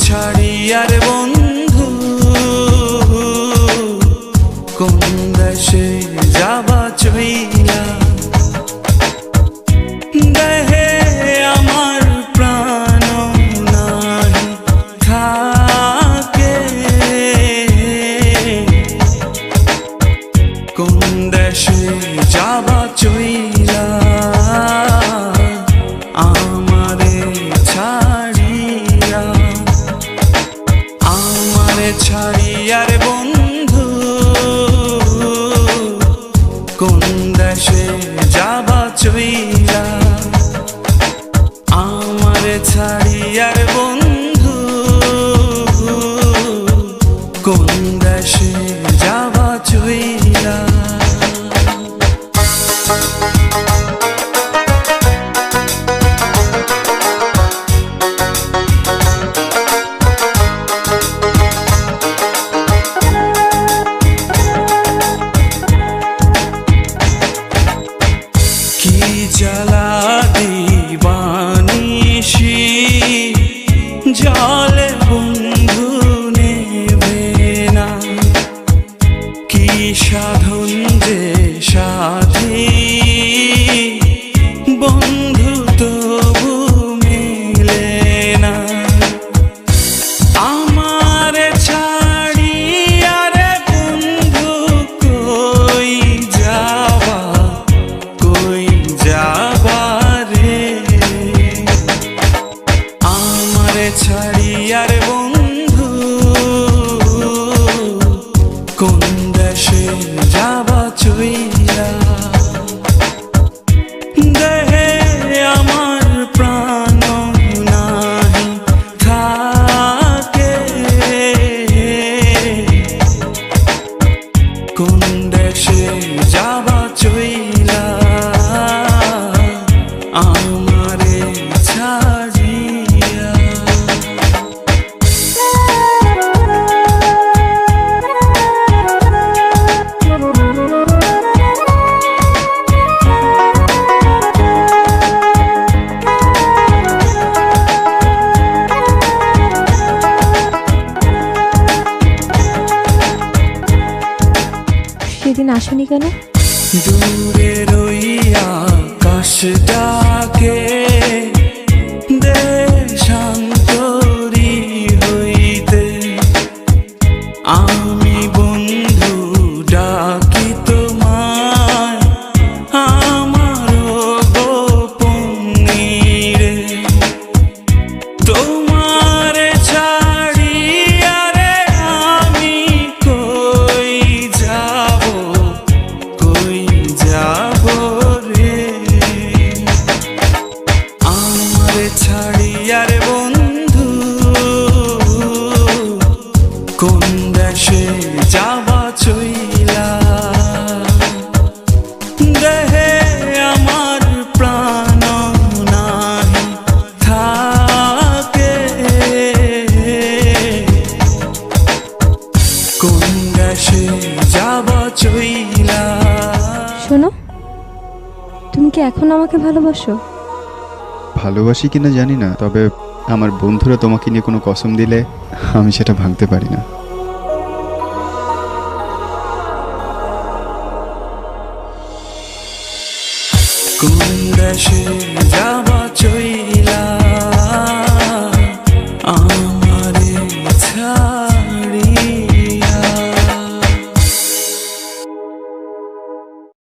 ছাড়িয়ার বন্ধু কোন দেশে যাবা চইলা দেহে আমার প্রাণ নাহি থাকে কোন দেশে যাবা চইলা আমারে ছাড়িয়া ছাড়িয়ার বন্ধু কোন দেশে যাবা চইলা আমারে ছাড়িয়ার বন্ধু কোন দেশে যাবা চইলা জ্বালা দিবানিশি জলে বন্ধু নেবে না কি সাধন যে সাধী বন্ধু তবু মেলে না আমার ছাড়িয়া রে বন্ধু কই যাবা কই যাবারে আমারে ছাড়িয়ার বন্ধু কোন দেশে যাবা চইলা দেহে আমার প্রাণ নাহি থাকে কোন দেশে যাবা চইলা আমারে ছাড়িয়া সেদিন আসনি কেন? দূরে রইয়া আকাশটাকে দে শান্তরি হইতে আমি বন্ধু ডাকি তোমায় আমার গোপনে রে তোমার ছাড়িয়া রে আমি কই যাব কই যাব রে আমার ছাড়িয়ার বন্ধু কোন দেশে যাবা চইলা দেহে আমার প্রাণ নাহি থাকে কোন দেশে যাবা চইলা। শোনো, তুমি কি এখন আমাকে ভালোবাসো? ভালোবাসি কিনা জানি না, তবে আমার বন্ধুরা তোমাকে নিয়ে কোনো কসম দিলে আমি সেটা ভাঙতে পারি না। কোন দেশে